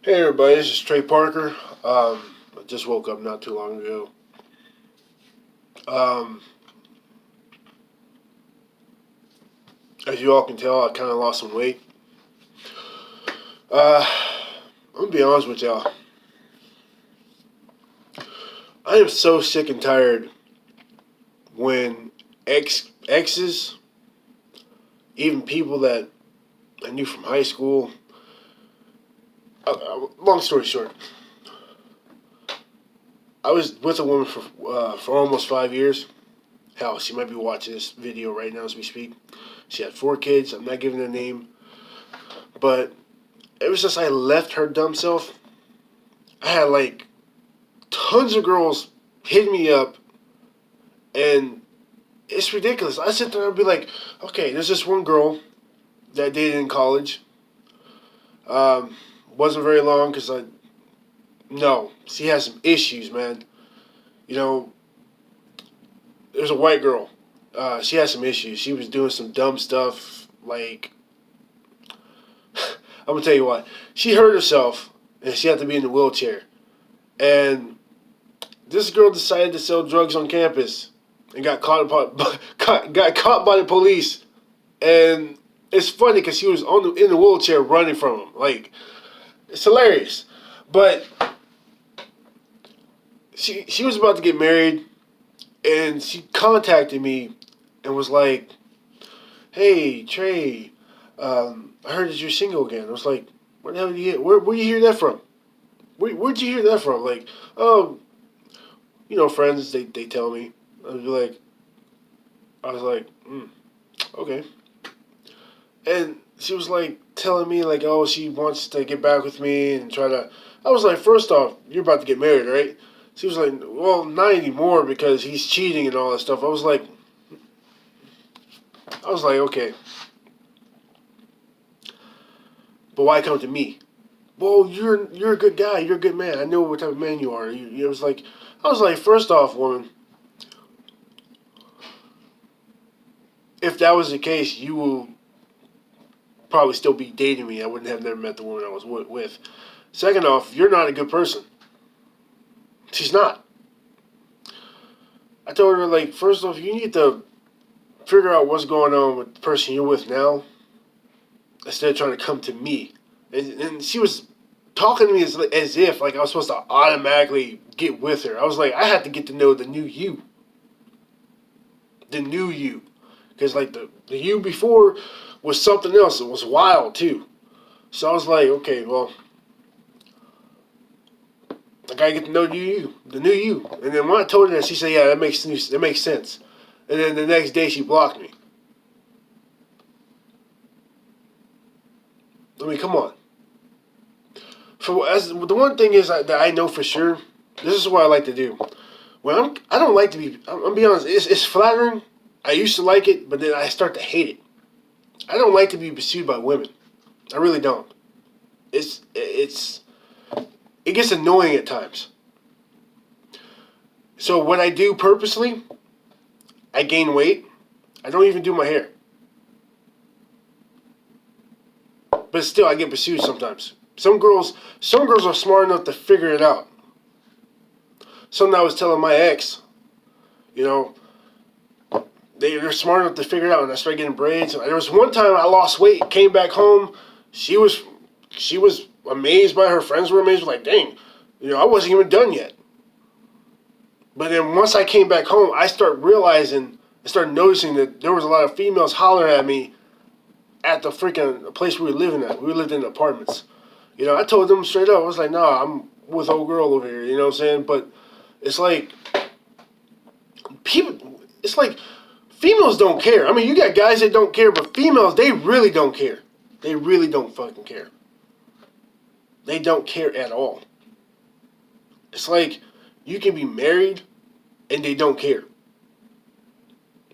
Hey everybody, this is Trey Parker. I just woke up not too long ago. Um, as you all can tell, I kind of lost some weight. Uh, I'm gonna be honest with y'all. I am so sick and tired when exes, even people that I knew from high school. Long story short, I was with a woman for almost 5 years. Hell, she might be watching this video right now as we speak. She had 4 kids. I'm not giving a name, but ever since I left her dumb self, I had like tons of girls hit me up, and it's ridiculous. I sit there and be like, okay, there's this one girl that I dated in college. Um, wasn't very long because no, she has some issues, man. You know, there's a white girl. She has some issues. She was doing some dumb stuff. Like, I'm gonna tell you what. She hurt herself, and she had to be in the wheelchair. And this girl decided to sell drugs on campus and got caught by the police. And it's funny because she was in the wheelchair running from them. Like, it's hilarious. But she was about to get married, and she contacted me and was like, "Hey Trey, I heard that you're single again." I was like, "Where the hell did you hear? Where you hear that from? Where'd you hear that from?" Like, "Oh, friends, they tell me." I was like, okay. And she was like telling me like, oh, she wants to get back with me and try to. I was like, first off, you're about to get married, right? She was like, well, not anymore because he's cheating and all that stuff. I was like, okay, but why come to me? Well, you're a good guy. You're a good man. I know what type of man you are. You was like, I was like, first off, woman, if that was the case, you will probably still be dating me. I wouldn't have never met the woman I was with. Second off, you're not a good person. She's not. I told her, like, first off, you need to figure out what's going on with the person you're with now instead of trying to come to me. And she was talking to me as if, like, I was supposed to automatically get with her. I was like, I had to get to know the new you. The new you. Because, like, the you before was something else. It was wild, too. So I was like, okay, well, I gotta get to know the new you. And then when I told her that, she said, "Yeah, that makes sense." And then the next day, she blocked me. I mean, come on. The one thing is that I know for sure, this is what I like to do. I don't like to be. I'm be honest. It's flattering. I used to like it, but then I start to hate it. I don't like to be pursued by women. I really don't. It's it gets annoying at times. So what I do purposely, I gain weight. I don't even do my hair. But still, I get pursued sometimes. Some girls are smart enough to figure it out. Something I was telling my ex, you know, they're smart enough to figure it out. And I started getting braids. There was one time I lost weight, came back home. She was, she was amazed by her friends were amazed. Like, dang, I wasn't even done yet. But then once I came back home, I started noticing that there was a lot of females hollering at me at the freaking place we were living at. We lived in apartments. I told them straight up. I was like, nah, I'm with old girl over here. You know what I'm saying? But it's like people. It's like females don't care. I mean, you got guys that don't care, but females, they really don't care. They really don't fucking care. They don't care at all. It's like you can be married and they don't care.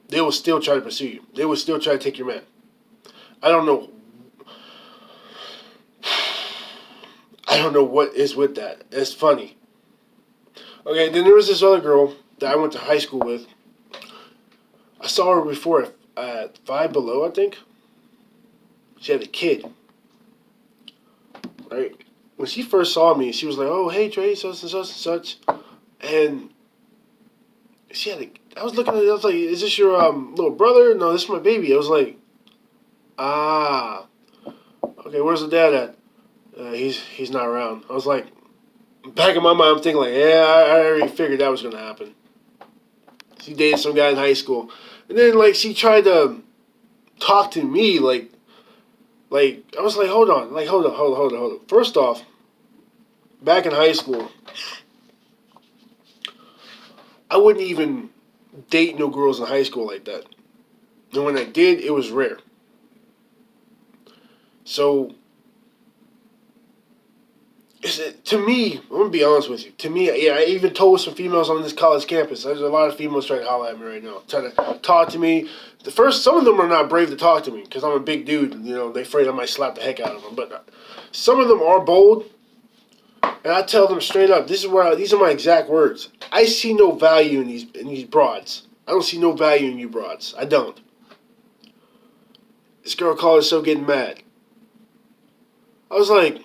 They will still try to pursue you. They will still try to take your man. I don't know. I don't know what is with that. It's funny. Okay, then there was this other girl that I went to high school with. I saw her before at Five Below, I think. She had a kid, right? when she first saw me, she was like, "Oh, hey Trey, such and such and such," and she had. I was looking at it. I was like, "Is this your little brother?" No, this is my baby. I was like, "Ah, okay. Where's the dad at?" He's not around. I was like, back in my mind, I'm thinking like, yeah, I already figured that was gonna happen. She dated some guy in high school, and then like she tried to talk to me like I was like, hold on, like hold on. First off, back in high school, I wouldn't even date no girls in high school like that. And when I did, it was rare. So, to me, I'm gonna be honest with you. To me, yeah, I even told some females on this college campus. There's a lot of females trying to holler at me right now, trying to talk to me. Some of them are not brave to talk to me because I'm a big dude. And, they're afraid I might slap the heck out of them. But some of them are bold, and I tell them straight up. These are my exact words. I see no value in these broads. I don't see no value in you broads. I don't. This girl called herself getting mad. I was like,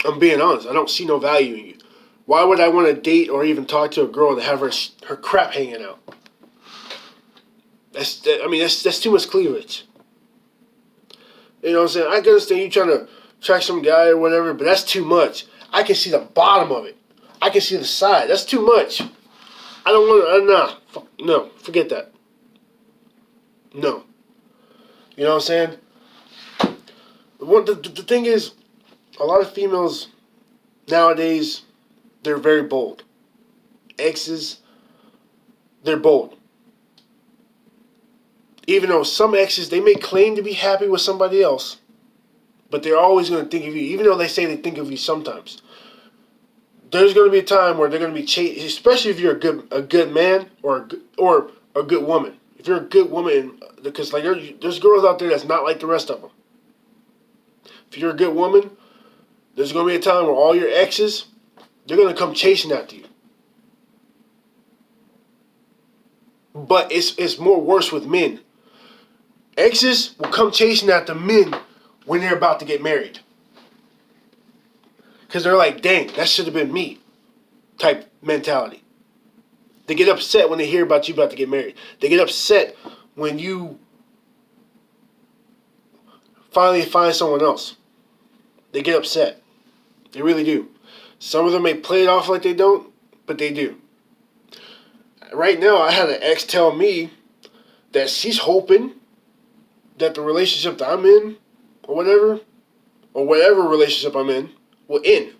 I'm being honest. I don't see no value in you. Why would I want to date or even talk to a girl that have her crap hanging out? That's too much cleavage. You know what I'm saying? I can understand you trying to track some guy or whatever, but that's too much. I can see the bottom of it. I can see the side. That's too much. I don't want to. No, forget that. No. You know what I'm saying? The thing is, a lot of females nowadays, they're very bold. Exes, they're bold. Even though some exes, they may claim to be happy with somebody else, but they're always going to think of you, even though they say they think of you sometimes. There's going to be a time where they're going to be chasing, especially if you're a good man or a good woman. If you're a good woman, because like there's girls out there that's not like the rest of them. If you're a good woman, there's going to be a time where all your exes, they're going to come chasing after you. But it's more worse with men. Exes will come chasing after men when they're about to get married. Because they're like, dang, that should have been me type mentality. They get upset when they hear about you about to get married. They get upset when you finally find someone else. They get upset. They really do. Some of them may play it off like they don't, but they do. Right now, I had an ex tell me that she's hoping that the relationship that I'm in, or whatever relationship I'm in, will end.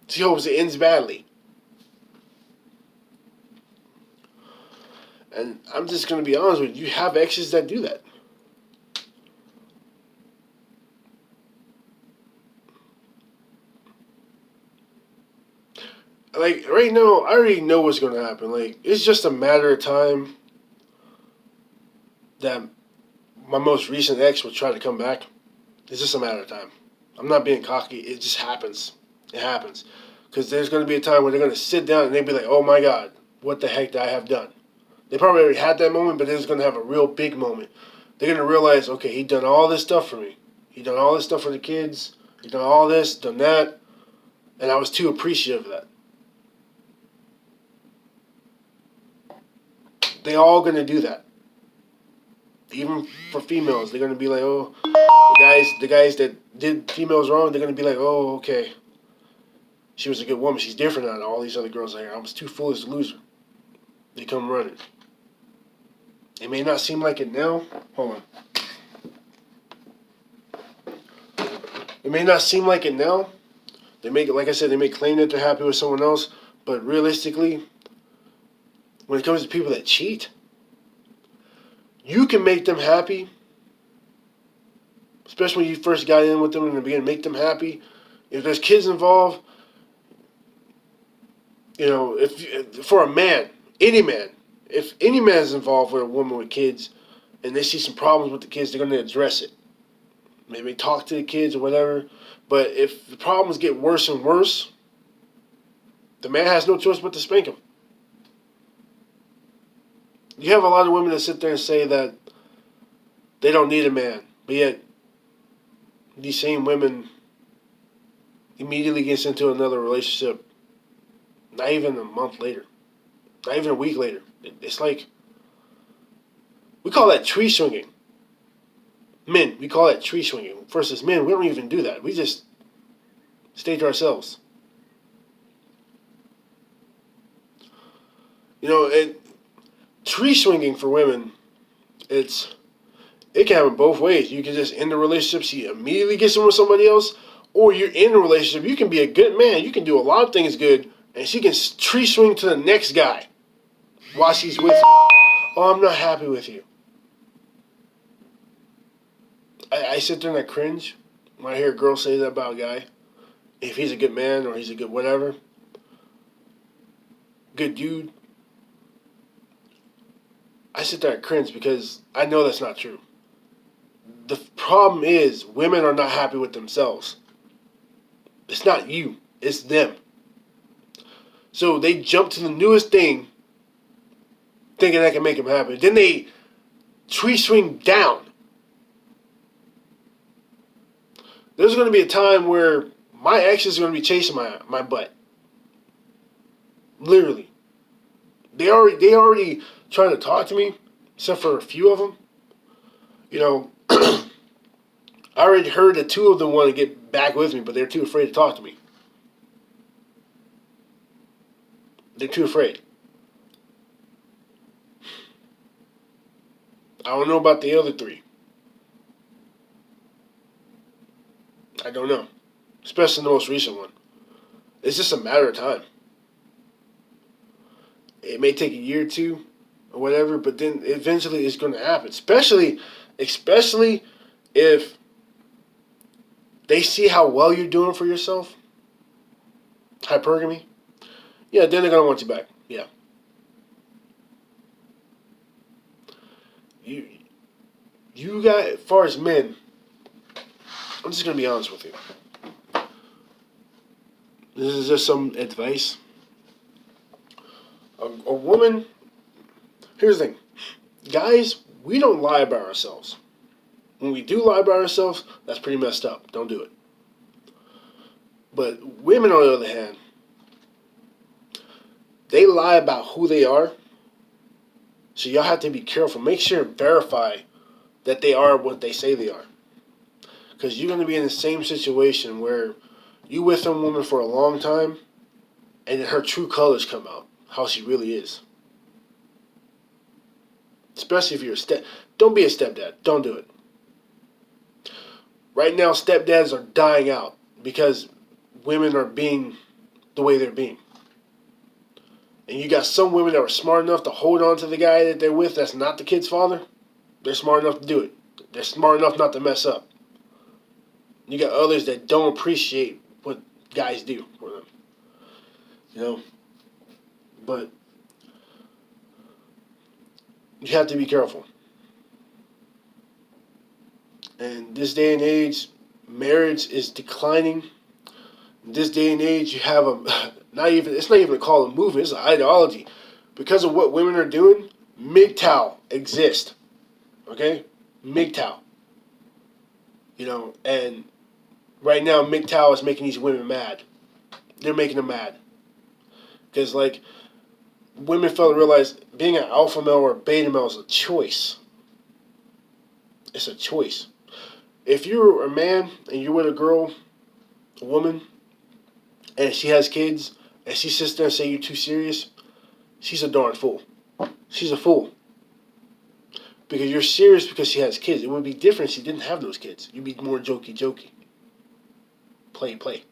She hopes it ends badly. And I'm just going to be honest with you. You have exes that do that. Like, right now, I already know what's going to happen. Like, it's just a matter of time that my most recent ex will try to come back. It's just a matter of time. I'm not being cocky. It just happens. It happens. Because there's going to be a time where they're going to sit down and they'll be like, oh my God, what the heck did I have done? They probably already had that moment, but they're just going to have a real big moment. They're going to realize, okay, he done all this stuff for me. He done all this stuff for the kids. He done all this, done that. And I was too appreciative of that. They all going to do that. Even for females, they're going to be like, oh, the guys that did females wrong, they're going to be like, oh, okay. She was a good woman. She's different than all these other girls out here. I was too foolish to lose her. They come running. It may not seem like it now. Hold on. It may not seem like it now. Like I said, they may claim that they're happy with someone else, but realistically, when it comes to people that cheat, you can make them happy, especially when you first got in with them in the beginning. Make them happy. If there's kids involved, if for a man, any man, if any man is involved with a woman with kids, and they see some problems with the kids, they're going to address it. Maybe talk to the kids or whatever. But if the problems get worse and worse, the man has no choice but to spank them. You have a lot of women that sit there and say that they don't need a man, but yet these same women immediately gets into another relationship, not even a month later, not even a week later. It's like, we call that tree swinging. Men, we call that tree swinging. Versus men, we don't even do that. We just stay to ourselves. You know, tree swinging for women, it can happen both ways. You can just end the relationship, she immediately gets in with somebody else, or you're in a relationship, you can be a good man, you can do a lot of things good, and she can tree swing to the next guy while she's with you. Oh, I'm not happy with you. I sit there and I cringe when I hear a girl say that about a guy. If he's a good man or he's a good whatever, good dude, I sit there and cringe because I know that's not true. The problem is women are not happy with themselves. It's not you, it's them. So they jump to the newest thing thinking that can make them happy. Then they tree swing down. There's going to be a time where my exes are going to be chasing my butt. Literally. They already trying to talk to me, except for a few of them. You know, I already heard that 2 of them want to get back with me, but they're too afraid to talk to me. They're too afraid. I don't know about the other 3. I don't know. Especially the most recent one. It's just a matter of time. It may take a year or 2 or whatever, but then eventually it's going to happen. Especially if they see how well you're doing for yourself. Hypergamy. Yeah, then they're going to want you back. Yeah. You got, as far as men, I'm just going to be honest with you. This is just some advice. A woman, here's the thing. Guys, we don't lie about ourselves. When we do lie about ourselves, that's pretty messed up. Don't do it. But women, on the other hand, they lie about who they are. So y'all have to be careful. Make sure and verify that they are what they say they are. Because you're going to be in the same situation where you with some woman for a long time and her true colors come out. How she really is. Especially if you're don't be a stepdad. Don't do it. Right now, stepdads are dying out because women are being the way they're being. And you got some women that are smart enough to hold on to the guy that they're with that's not the kid's father. They're smart enough to do it. They're smart enough not to mess up. You got others that don't appreciate what guys do for them. You know? But you have to be careful. And this day and age, marriage is declining. In this day and age, you have it's not even called a movement, it's an ideology. Because of what women are doing, MGTOW exists. Okay? MGTOW. You know, and right now MGTOW is making these women mad. They're making them mad. Because, like, women fail to realize being an alpha male or a beta male is a choice. It's a choice. If you're a man and you're with a girl, a woman, and she has kids, and she sits there and says you're too serious, she's a darn fool. She's a fool. Because you're serious because she has kids. It would be different if she didn't have those kids. You'd be more jokey. Play.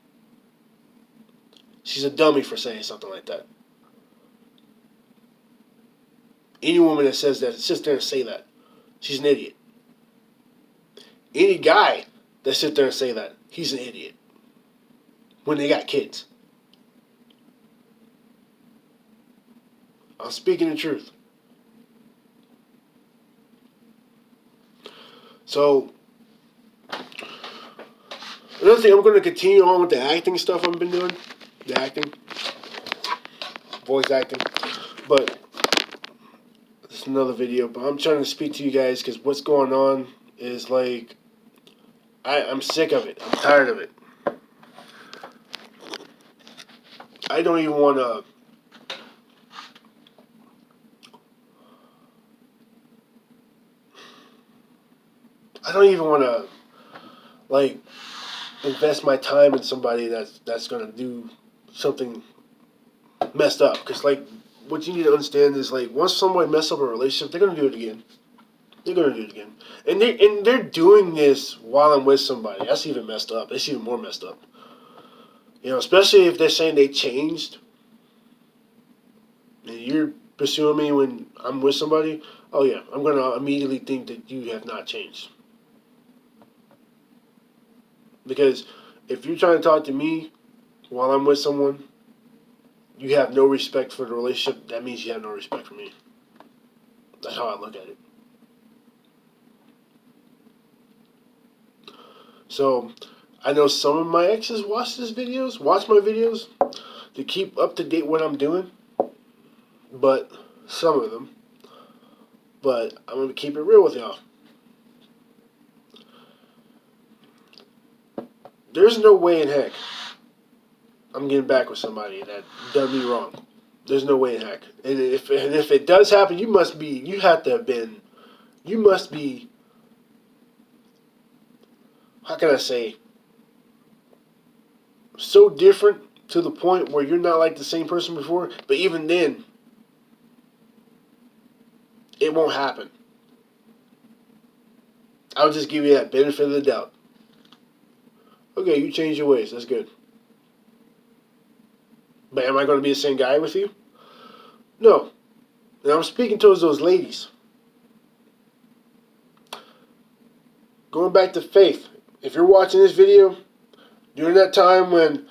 She's a dummy for saying something like that. Any woman that says that, sits there and say that, she's an idiot. Any guy that sits there and say that, he's an idiot. When they got kids. I'm speaking the truth. So, another thing, I'm going to continue on with the acting stuff I've been doing. The acting. Voice acting. But, this is another video. But I'm trying to speak to you guys because what's going on is like, I'm sick of it. I'm tired of it. I don't even want to. I don't even want to, like, invest my time in somebody that's gonna do something messed up. Cause like, what you need to understand is like, once somebody messes up a relationship, they're gonna do it again. They're gonna do it again, and they're doing this while I'm with somebody. That's even messed up. That's even more messed up. You know, especially if they're saying they changed, and you're pursuing me when I'm with somebody. Oh yeah, I'm gonna immediately think that you have not changed. Because if you're trying to talk to me while I'm with someone, you have no respect for the relationship. That means you have no respect for me. That's how I look at it. So, I know some of my exes watch my videos to keep up to date what I'm doing. But some of them. But I'm gonna keep it real with y'all. There's no way in heck I'm getting back with somebody that done me wrong. There's no way in heck. And if it does happen, you must be how can I say, so different to the point where you're not like the same person before. But even then, it won't happen. I'll just give you that benefit of the doubt. Okay, you changed your ways. That's good. But am I going to be the same guy with you? No. And I'm speaking towards those ladies. Going back to Faith. If you're watching this video, during that time when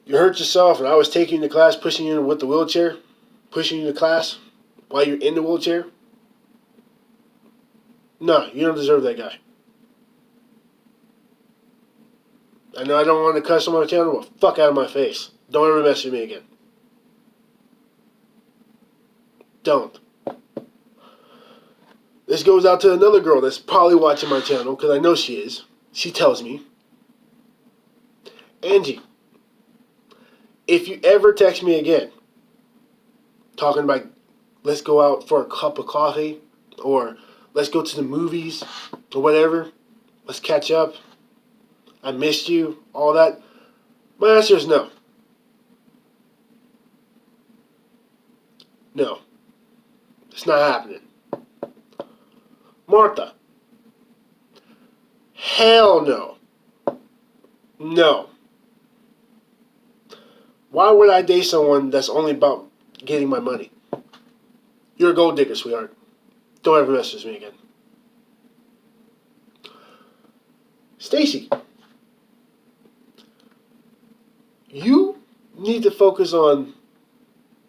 you hurt yourself and I was taking you to class, pushing you with the wheelchair, pushing you to class while you're in the wheelchair, no, you don't deserve that guy. I know I don't want to cuss on my channel, but fuck out of my face. Don't ever mess with me again. Don't. This goes out to another girl that's probably watching my channel, because I know she is. She tells me, Angie, if you ever text me again, talking about let's go out for a cup of coffee, or let's go to the movies, or whatever, let's catch up, I missed you, all that, my answer is no. No. It's not happening. Martha. Hell no. No. Why would I date someone that's only about getting my money? You're a gold digger, sweetheart. Don't ever mess with me again. Stacy. You need to focus on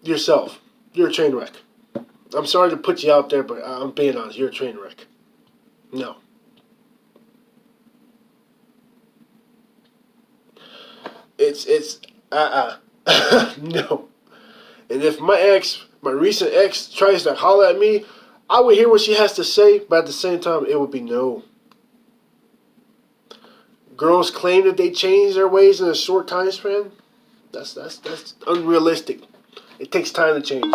yourself. You're a train wreck. I'm sorry to put you out there, but I'm being honest. You're a train wreck. No. It's no. And if my recent ex tries to holler at me, I would hear what she has to say, but at the same time, it would be no. Girls claim that they change their ways in a short time span. That's unrealistic. It takes time to change.